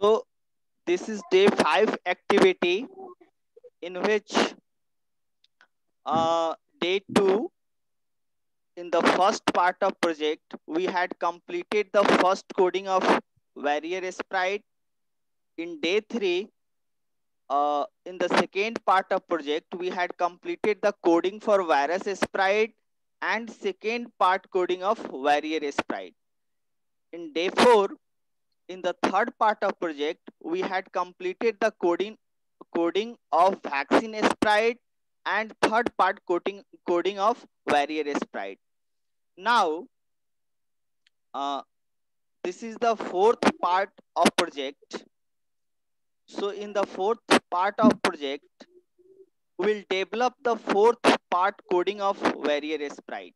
So this is day 5 activity in which day 2 in the first part of project we had completed the first coding of Warrior Sprite. In day 3 in the second part of project we had completed the coding for Virus Sprite and second part coding of Warrior Sprite. In day 4 in the third part of project we had completed the coding of Vaccine Sprite and third part coding of Warrior Sprite. Now this is the fourth part of project. So in the fourth part of project we'll develop the fourth part coding of Warrior Sprite,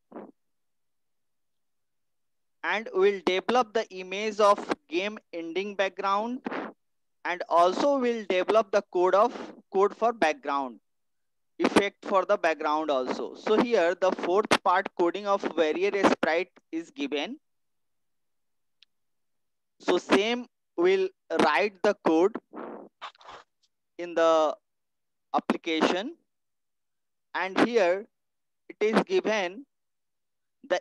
and we'll develop the image of game ending background, and also we'll develop the code for background effect for the background also. So here the fourth part coding of Warrior Sprite is given. So same will write the code in the application, and here it is given the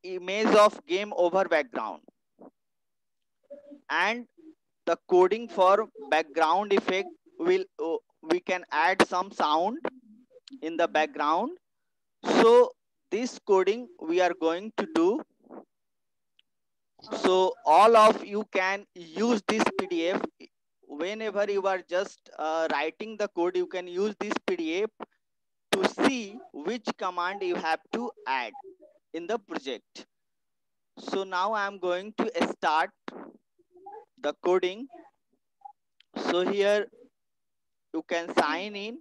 image of game over background, and the coding for background effect will we can add some sound in the background. So this coding we are going to do. So all of you can use this PDF whenever you are just writing the code. You can use this PDF to see which command you have to add in the project. So now I am going to start the coding. So here you can sign in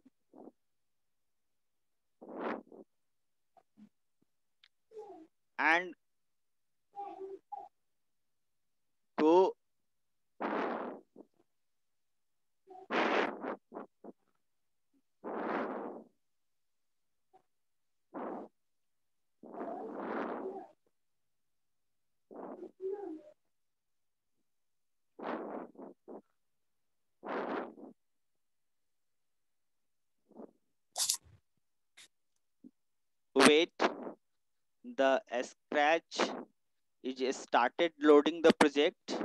and go. Wait, the Scratch is started loading the project.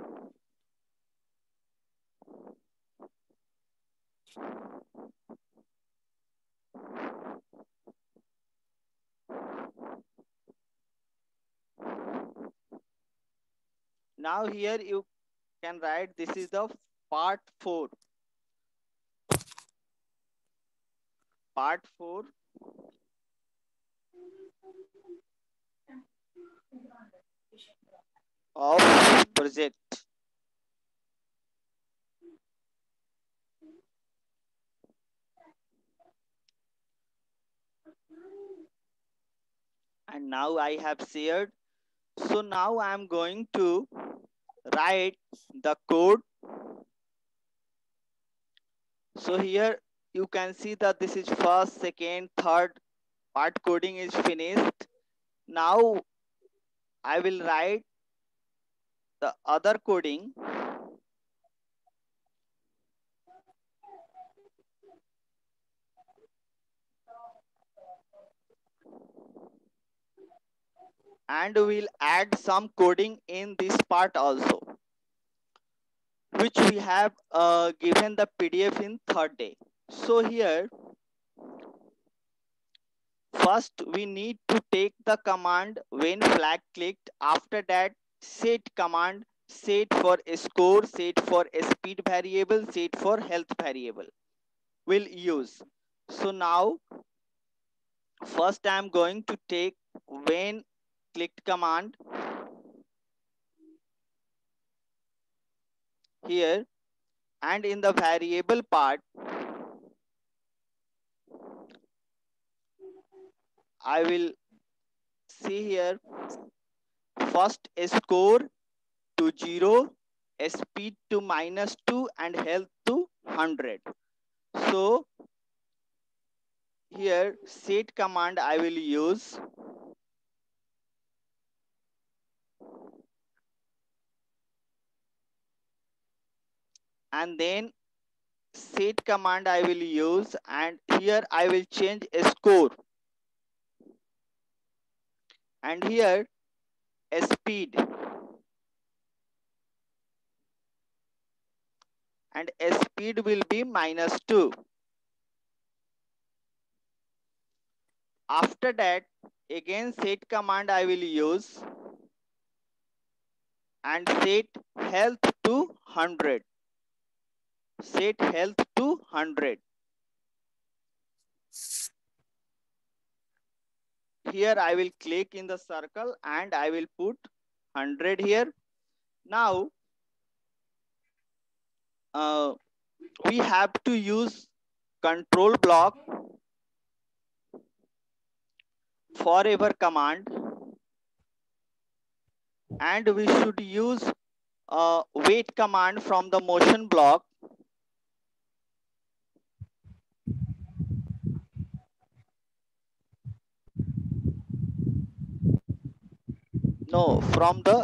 Now here you can write this is the part 4. Part 4 of project. And now I have shared. So now I am going to write the code. So here you can see that this is first, second, third part coding is finished. Now I will write the other coding, and we'll add some coding in this part also, which we have given the PDF in third day. So here first we need to take the command when flag clicked. After that set command, set for score, set for speed variable, set for health variable will use. So now first I am going to take when clicked command here, and in the variable part I will see here first score to 0, speed to -2, and health to 100. So here set command I will use. and then set command I will use, and here I will change a score, and here a speed, and a speed will be -2. After that, again set command I will use, and set health to 100. Set health to 100. Here I will click in the circle and I will put 100 here. Now we have to use control block forever command, and we should use wait command from the motion block. No, from the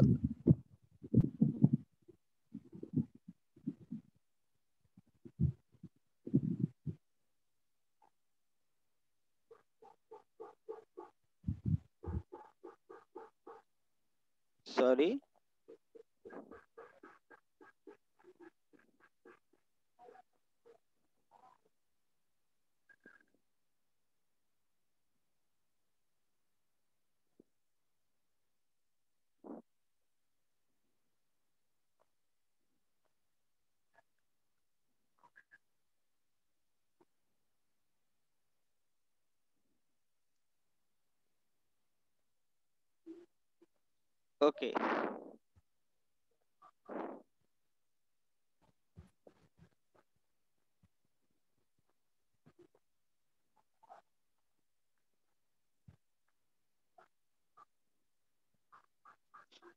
sorry. Okay.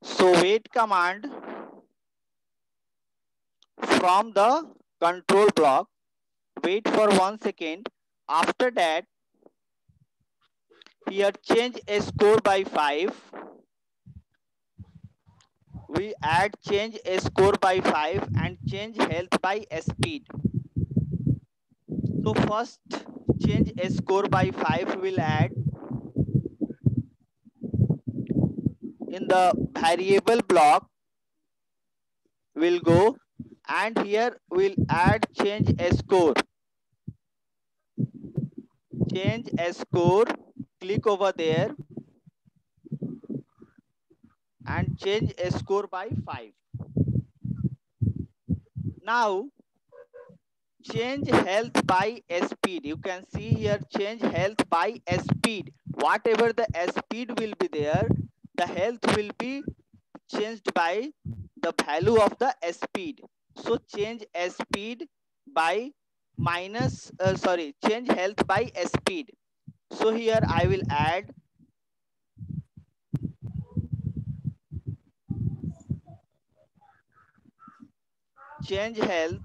So wait command from the control block. Wait for 1 second. After that, here change a score by 5. We add change a score by 5 and change health by speed. So first change a score by 5 will add in the variable block, will go, and here we'll add change a score. Change a score, click over there and change a score by 5. Now change health by speed. You can see here change health by speed. Whatever the speed will be there, the health will be changed by the value of the speed. So change speed by change health by speed. So here I will add change health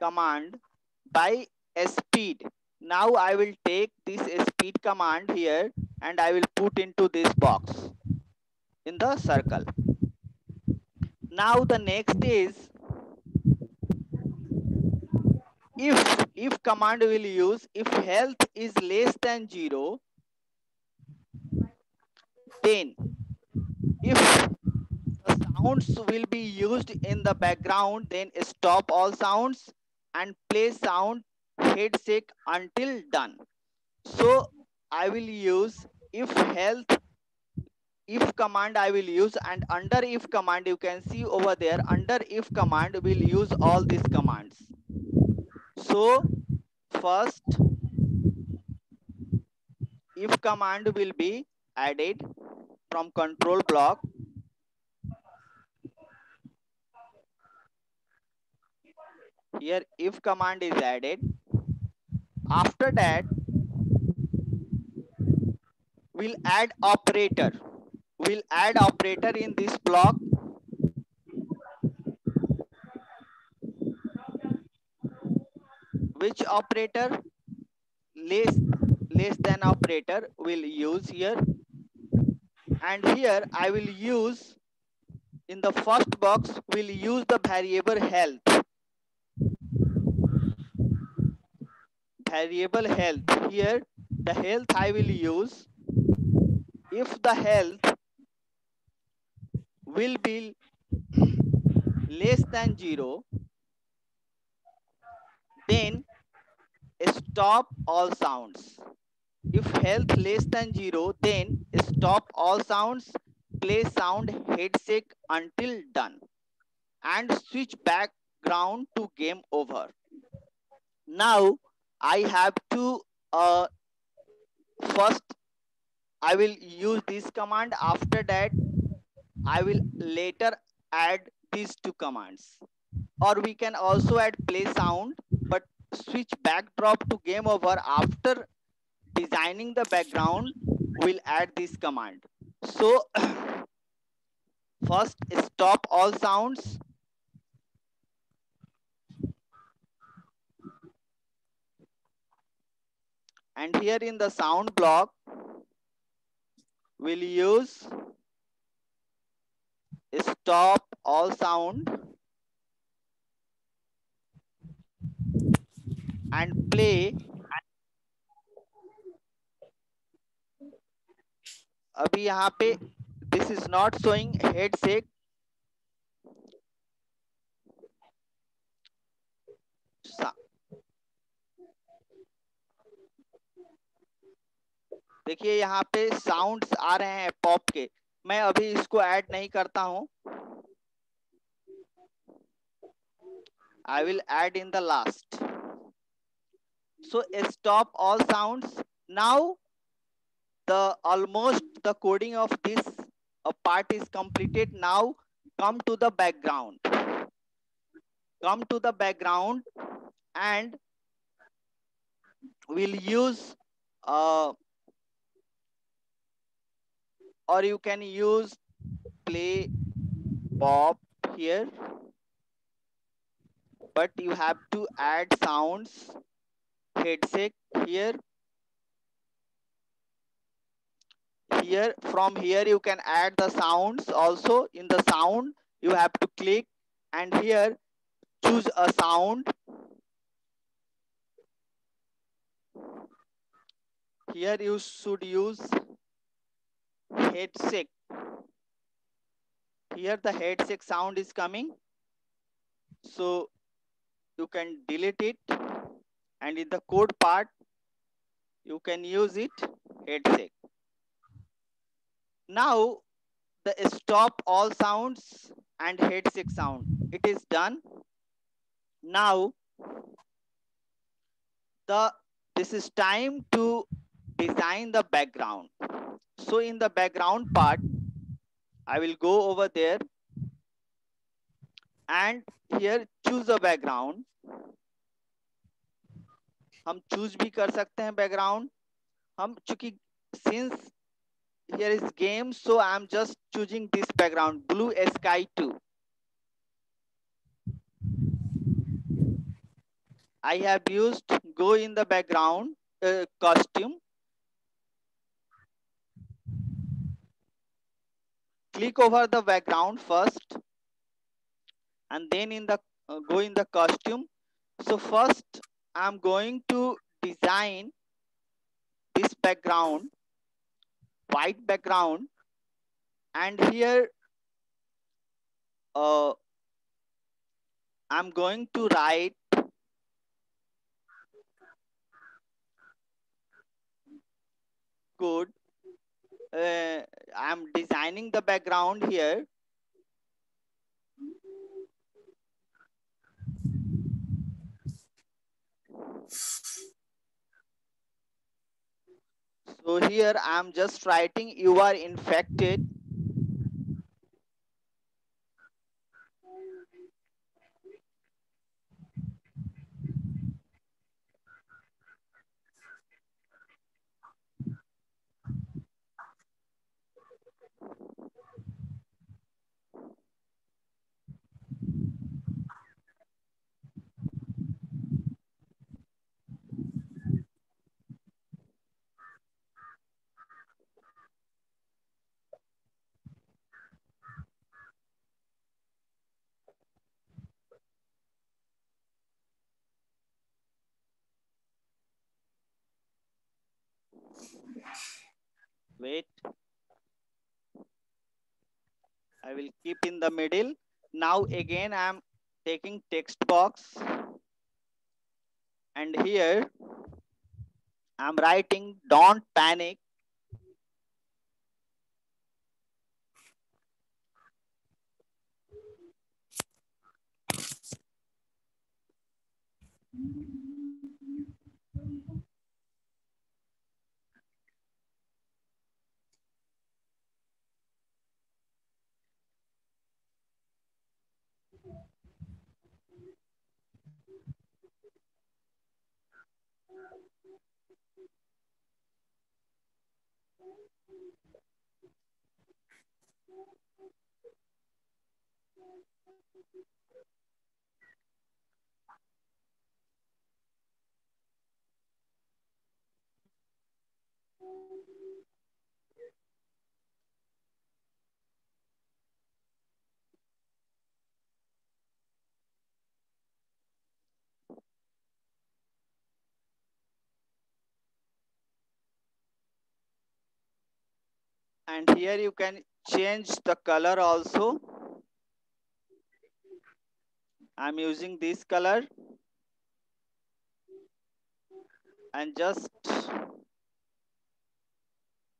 command by speed. Now I will take this speed command here and I will put into this box in the circle. Now the next is if command will use if health is less than 0, then if the sounds will be used in the background, then stop all sounds and play sound head shake until done. So I will use if command I will use, and under if command you can see over there, under if command will use all these commands. So first if command will be added from control block. Here if command is added. After that we'll add operator. We'll add operator in this block. Which operator? Less than operator will use here, and here I will use In the first box, we'll use the variable health. Variable health. Here, the health I will use. If the health will be less than 0, then stop all sounds. If health less than 0, then stop all sounds, play sound headset until done, and switch background to game over. Now I have to first I will use this command. After that, I will later add these two commands. Or we can also add play sound, but switch backdrop to game over after designing the background. We'll add this command. So first stop all sounds, and here in the sound block we'll use stop all sound and play. अभी यहाँ पे this is not showing head shake. देखिए यहाँ पे sounds आ रहे हैं pop के, मैं अभी इसको ऐड नहीं करता हूँ. I will add in the last. So stop all sounds. Now almost the coding of this part is completed. Now come to the background. Come to the background and we'll use or you can use play pop here, but you have to add sounds headset here. Here from here you can add the sounds also. In the sound you have to click and here choose a sound. Here you should use headset. Here the headset sound is coming, so you can delete it, and in the code part you can use it headset. Now the stop all sounds and headset sound, it is done. Now this is time to design the background. So in the background part I will go over there and here choose a background. हम choose भी कर सकते हैं background. हम चूंकि since here is game, so I am just choosing this background, blue sky 2. I have used go in the background costume. Click over the background first and then in the go in the costume. So first I'm going to design this background, white background, and here I'm going to write code. I'm designing the background here. So here I'm just writing you are infected. Wait, I will keep in the middle. Now again I am taking text box, and here I am writing don't panic. And here you can change the color also. I'm using this color and just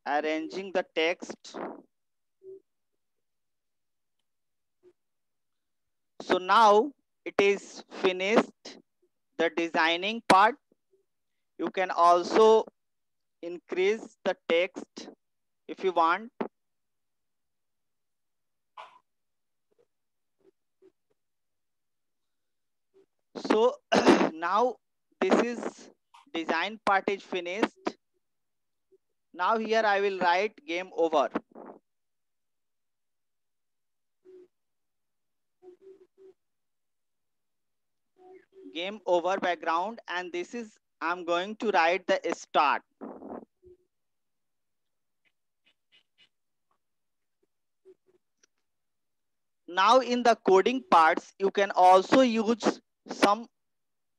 arranging the text. So now it is finished, the designing part. You can also increase the text if you want. So now this is design part is finished. Now here I will write game over. Game over background, and this is I'm going to write the start. Now in the coding parts, you can also use some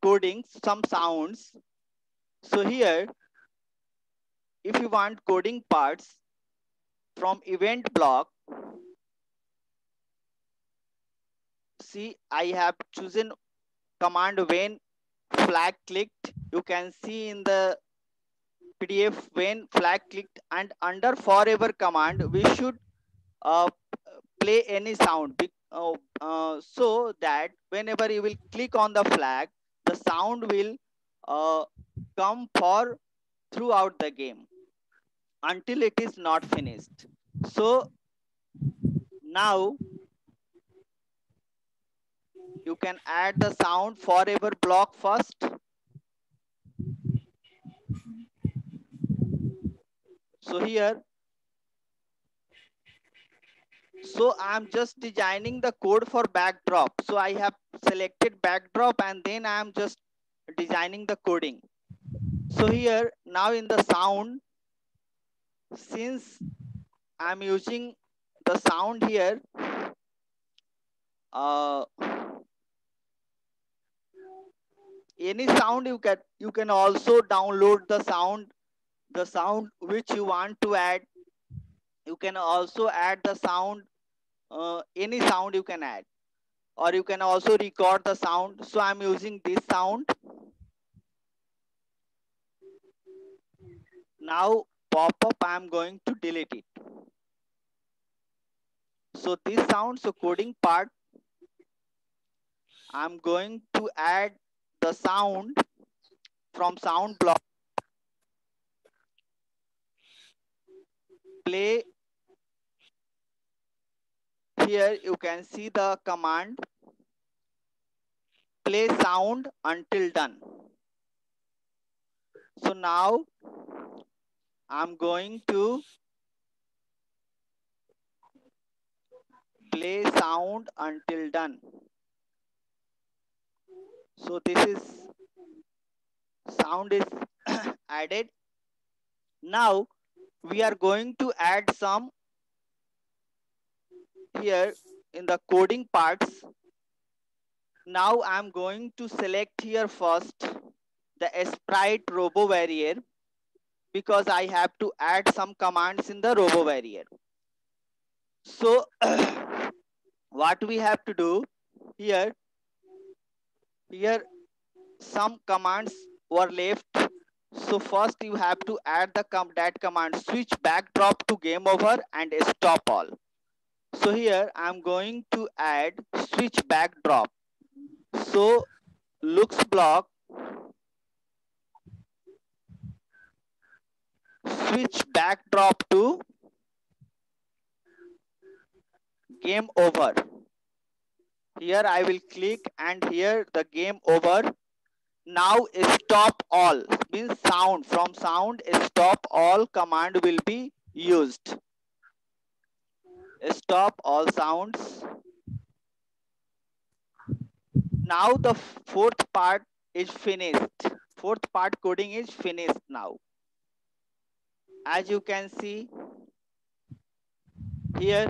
coding, some sounds. So here, if you want coding parts from event block, see I have chosen command when flag clicked. You can see in the PDF when flag clicked, and under forever command, we should uh, play any sound so that whenever you will click on the flag, the sound will uh, come for throughout the game until it is not finished. So now you can add the sound forever block first. So here, so I'm just designing the code for backdrop. So I have selected backdrop and then I'm just designing the coding. So here now in the sound, since I'm using the sound here, uh, any sound you can also download the sound which you want to add. You can also add the sound, any sound you can add, or you can also record the sound. So I'm using this sound. Now pop up, I'm going to delete it. So this sound, so coding part, I'm going to add the sound from sound block. Play. Here you can see the command play sound until done. So now I'm going to play sound until done. So this is sound is added. Now we are going to add some here in the coding parts. Now I'm going to select here first the sprite robo barrier. because I have to add some commands in the RoboWarrior. So what we have to do here, some commands were left. So first you have to add that command switch backdrop to game over and stop all. So here I'm going to add switch backdrop. So looks block switch backdrop to game over. Here I will click and here the game over. Now stop all means sound. From sound stop all command will be used. Stop all sounds. Now the fourth part is finished. Fourth part coding is finished now. As you can see here,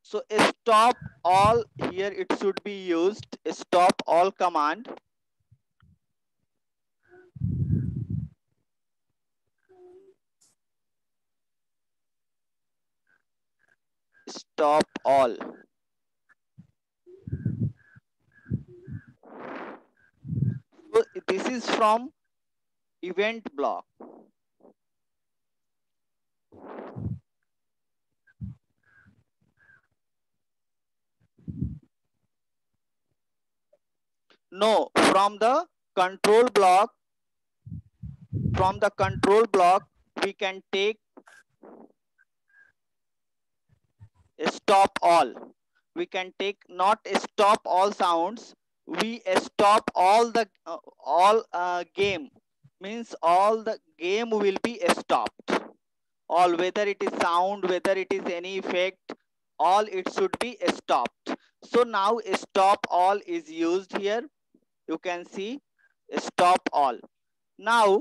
so stop all, here it should be used stop all command. Stop all. So this is from event block. No, from the control block. From the control block, we can take stop all. We can take not stop all sounds. We stop all the game. Means all the game will be stopped. All, whether it is sound, whether it is any effect, all it should be stopped. So now stop all is used here. You can see stop all. Now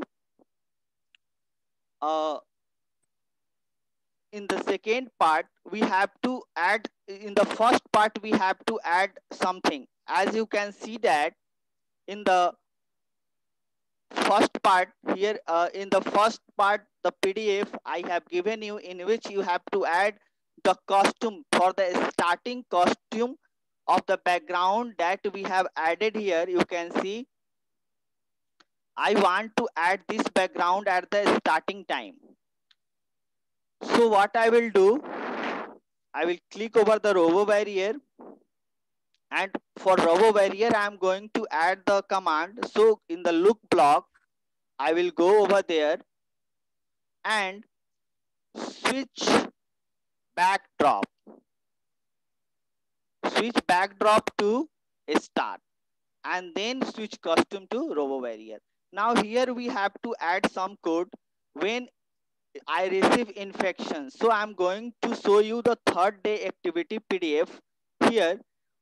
in the second part we have to add, in the first part we have to add something. As you can see that in the first part here, in the first part the PDF I have given you, in which you have to add the costume for the starting costume of the background that we have added here. You can see I want to add this background at the starting time. So what I will do, I will click over the RoboWarrior, and for RoboWarrior I am going to add the command. So in the look block I will go over there and switch backdrop. Switch backdrop to start and then switch custom to RoboWarrior. Now here we have to add some code when I receive infection. So I'm going to show you the third day activity PDF here.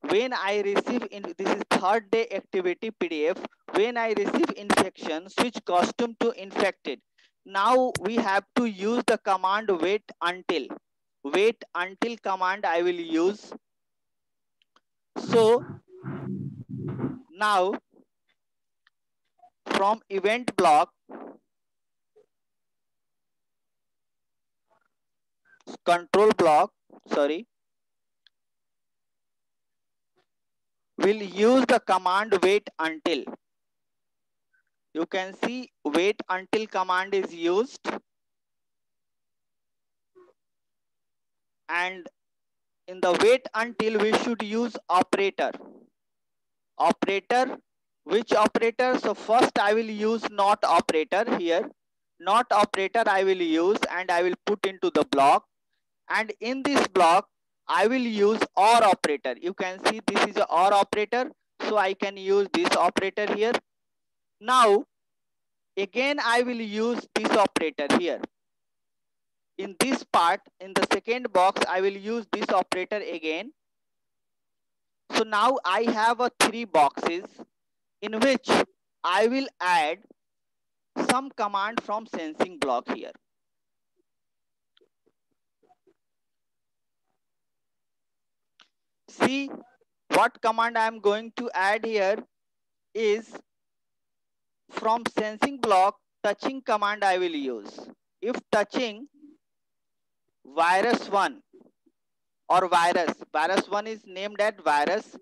When I receive this is third day activity PDF. When I receive infection, switch custom to infected. Now we have to use the command wait until. Wait until command I will use. So now from event block, control block, sorry, we'll use the command wait until. You can see wait until command is used, and in the wait until we should use operator. Operator, which operator? So first I will use not operator here. Not operator I will use and I will put into the block, and in this block I will use OR operator. You can see this is a OR operator, so I can use this operator here. Now again I will use this operator here. In this part, in the second box, I will use this operator again. So now I have a 3 boxes in which I will add some command from sensing block here. See what command I am going to add here is from sensing block touching command I will use. If touching virus1 or virus1 is named at virus,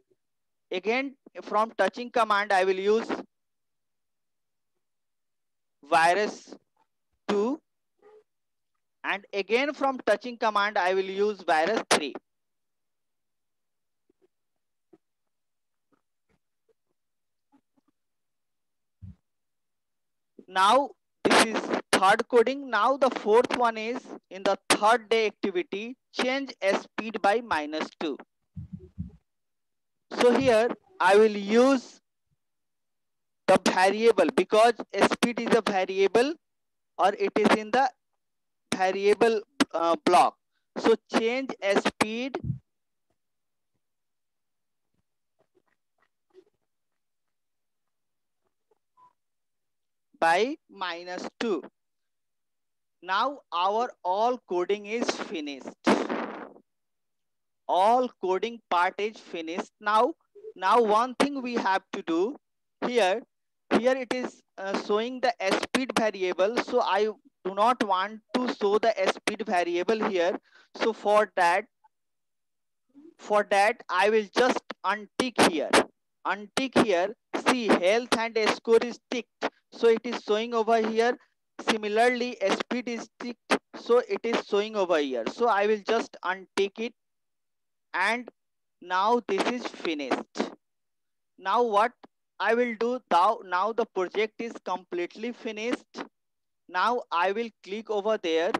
again from touching command I will use virus2, and again from touching command I will use virus3. Now this is third coding. Now the fourth one is in the third day activity, change speed by -2. So here I will use the variable because speed is a variable or it is in the variable block. So change speed by -2. Now our all coding is finished. All coding part is finished. Now one thing we have to do here. Here it is showing the speed variable. So I do not want to show the speed variable here. So for that I will just untick here. Untick here. See, health and score is ticked. So it is showing over here. Similarly, speed is ticked. So it is showing over here. So I will just untick it, and now this is finished. Now what I will do, now the project is completely finished. Now I will click over there.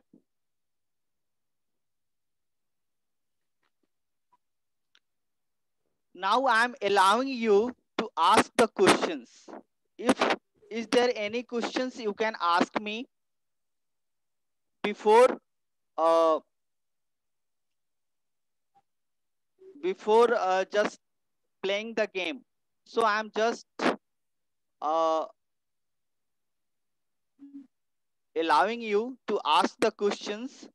Now I am allowing you to ask the questions. If is there any questions you can ask me before uh, just playing the game. So I am just uh, allowing you to ask the questions.